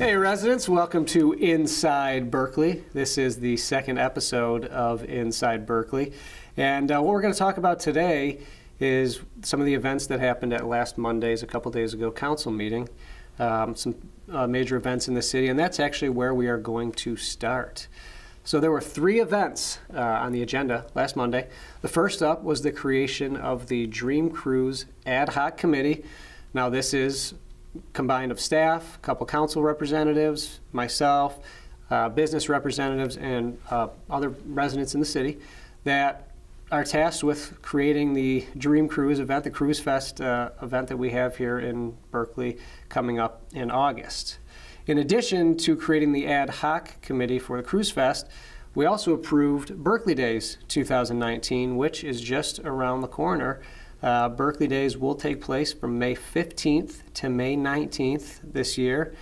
Hey residents, welcome to Inside Berkeley. This is the second episode of Inside Berkeley. And what we're going to talk about today is some of the events that happened at last Monday's, a couple days ago, council meeting. Some major events in the city, and that's actually where we are going to start. So there were three events on the agenda last Monday. The first up was the creation of the Dream Cruise Ad Hoc Committee. Now this is combined of staff, a couple council representatives, myself, business representatives, and other residents in the city that are tasked with creating the Dream Cruise event, the Cruise Fest event that we have here in Berkeley coming up in August. In addition to creating the ad hoc committee for the Cruise Fest, we also approved Berkeley Days 2019, which is just around the corner. Berkeley Days will take place from May 15th to May 19th this year,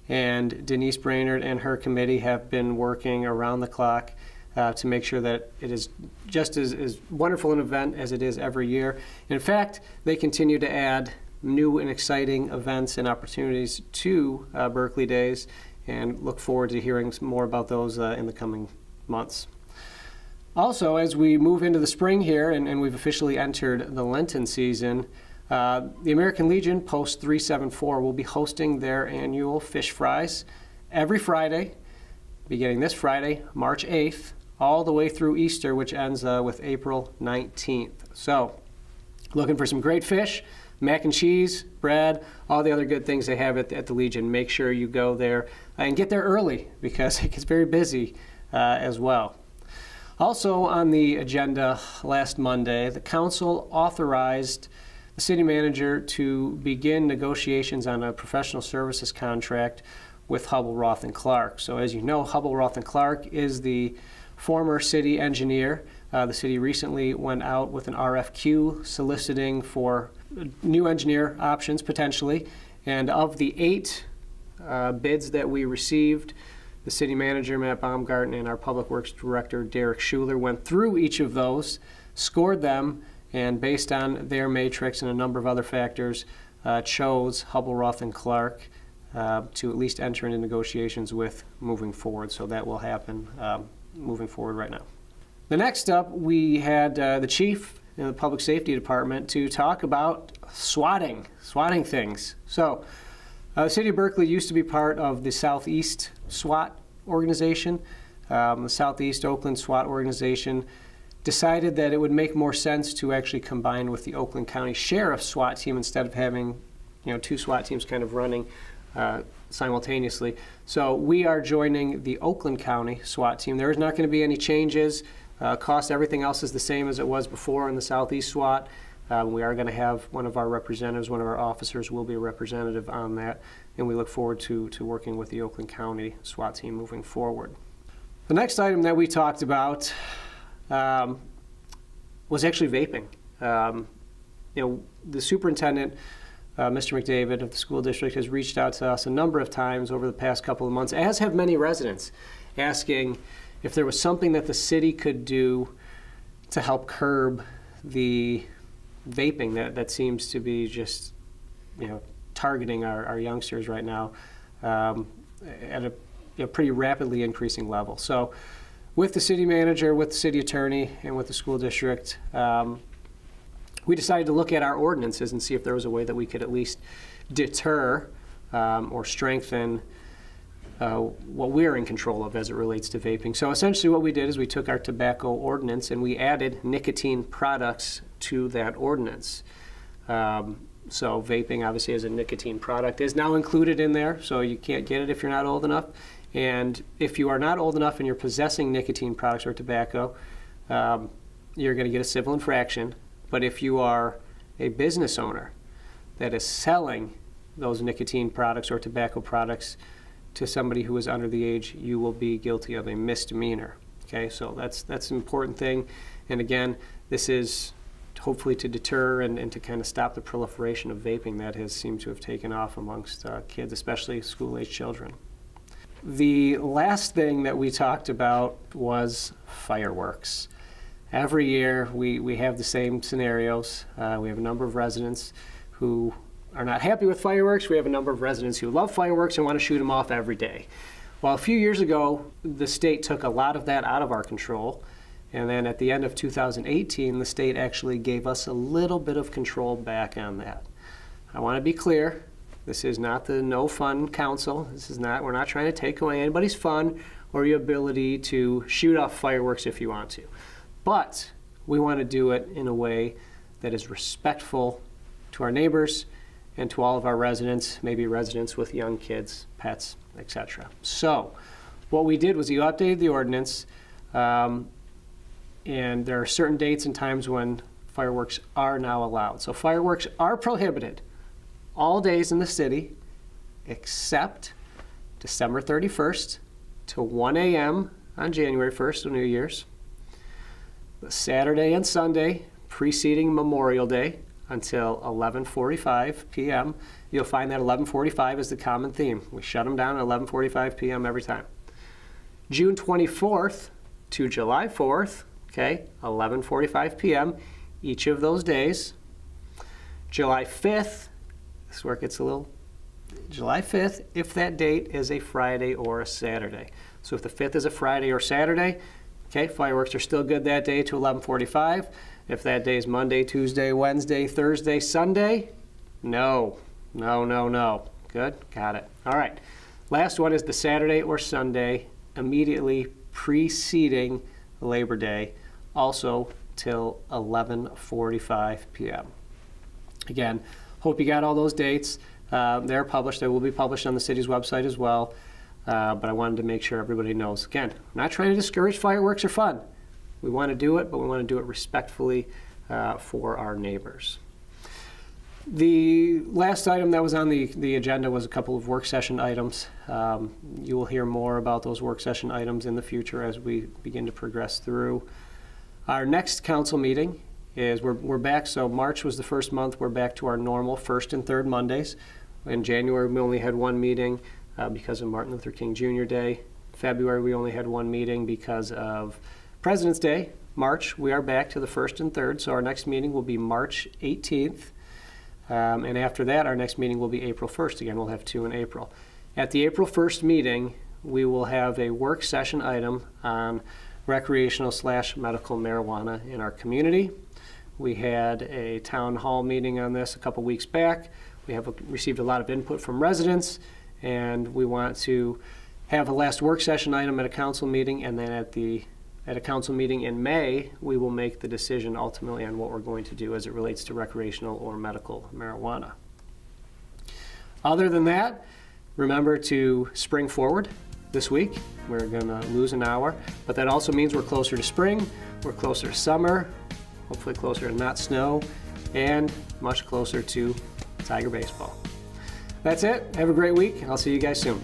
and Denise Brainerd and her committee have been working around the clock to make sure that it is just as wonderful an event as it is every year. In fact, they continue to add new and exciting events and opportunities to Berkeley Days, and look forward to hearing some more about those in the coming months. Also, as we move into the spring here, and we've officially entered the Lenten season, the American Legion Post 374 will be hosting their annual fish fries every Friday, beginning this Friday, March 8th, all the way through Easter, which ends with April 19th. So, looking for some great fish, mac and cheese, bread, all the other good things they have at the Legion. Make sure you go there and get there early because it gets very busy as well. Also on the agenda last Monday, the council authorized the city manager to begin negotiations on a professional services contract with Hubbell, Roth & Clark. So as you know, Hubbell, Roth & Clark is the former city engineer. The city recently went out with an RFQ soliciting for new engineer options potentially. And of the 8 bids that we received, the city manager, Matt Baumgarten, and our public works director, Derek Schuler, went through each of those, scored them, and based on their matrix and a number of other factors, chose Hubbell, Roth & Clark to at least enter into negotiations with moving forward. So that will happen moving forward right now. The next up, we had the chief in the public safety department to talk about swatting things. So the city of Berkeley used to be part of the Southeast SWAT organization. The Southeast Oakland SWAT organization decided that it would make more sense to actually combine with the Oakland County Sheriff's SWAT team instead of having 2 SWAT teams kind of running simultaneously. So we are joining the Oakland County SWAT team. There is not going to be any changes. Cost, everything else is the same as it was before in the Southeast SWAT. We are going to have one of our representatives, one of our officers will be a representative on that, and we look forward to working with the Oakland County SWAT team moving forward. The next item that we talked about was actually vaping. The superintendent, Mr. McDavid of the school district, has reached out to us a number of times over the past couple of months, as have many residents, asking if there was something that the city could do to help curb the vaping that seems to be just targeting our youngsters right now at a pretty rapidly increasing level. So with the city manager, with the city attorney, and with the school district, we decided to look at our ordinances and see if there was a way that we could at least deter or strengthen what we're in control of as it relates to vaping. So essentially what we did is we took our tobacco ordinance and we added nicotine products to that ordinance. So vaping, obviously, as a nicotine product, is now included in there, so you can't get it if you're not old enough. And if you are not old enough and you're possessing nicotine products or tobacco, you're going to get a civil infraction. But if you are a business owner that is selling those nicotine products or tobacco products to somebody who is under the age, you will be guilty of a misdemeanor. Okay, so that's an important thing. And again, this is hopefully to deter and to kind of stop the proliferation of vaping that has seemed to have taken off amongst kids, especially school-age children. The last thing that we talked about was fireworks. Every year we have the same scenarios. We have a number of residents who are not happy with fireworks. We have a number of residents who love fireworks and want to shoot them off every day. Well, a few years ago, the state took a lot of that out of our control. And then at the end of 2018, the state actually gave us a little bit of control back on that. I want to be clear, this is not the no fun council. We're not trying to take away anybody's fun or your ability to shoot off fireworks if you want to. But we want to do it in a way that is respectful to our neighbors and to all of our residents, maybe residents with young kids, pets, etc. So what we did was you updated the ordinance, and there are certain dates and times when fireworks are now allowed. So fireworks are prohibited all days in the city except December 31st to 1 a.m. on January 1st, so New Year's. The Saturday and Sunday preceding Memorial Day until 11:45 p.m. You'll find that 11:45 is the common theme. We shut them down at 11:45 p.m. every time. June 24th to July 4th, okay, 11:45 p.m. each of those days. July 5th, this is where it gets a little, July 5th, if that date is a Friday or a Saturday. So if the 5th is a Friday or Saturday, okay, fireworks are still good that day to 11:45. If that day is Monday, Tuesday, Wednesday, Thursday, Sunday, no. Good, got it. All right, last one is the Saturday or Sunday immediately preceding Labor Day, also till 11:45 p.m. Again, hope you got all those dates. They're published. They will be published on the city's website as well. But I wanted to make sure everybody knows. Again, I'm not trying to discourage fireworks or fun. We want to do it, but we want to do it respectfully for our neighbors. The last item that was on the agenda was a couple of work session items. You will hear more about those work session items in the future as we begin to progress through. Our next council meeting is, we're back, so March was the first month, we're back to our normal first and third Mondays. In January, we only had one meeting because of Martin Luther King Jr. Day. February, we only had one meeting because of President's Day. March, we are back to the first and third, so our next meeting will be March 18th. And after that, our next meeting will be April 1st. Again, we'll have two in April. At the April 1st meeting, we will have a work session item on recreational/medical marijuana in our community. We had a town hall meeting on this a couple weeks back. We have received a lot of input from residents, and we want to have a last work session item at a council meeting, and then at a council meeting in May, we will make the decision ultimately on what we're going to do as it relates to recreational or medical marijuana. Other than that, remember to spring forward this week. We're going to lose an hour, but that also means we're closer to spring, we're closer to summer, hopefully closer to not snow, and much closer to Tiger baseball. That's it. Have a great week. I'll see you guys soon.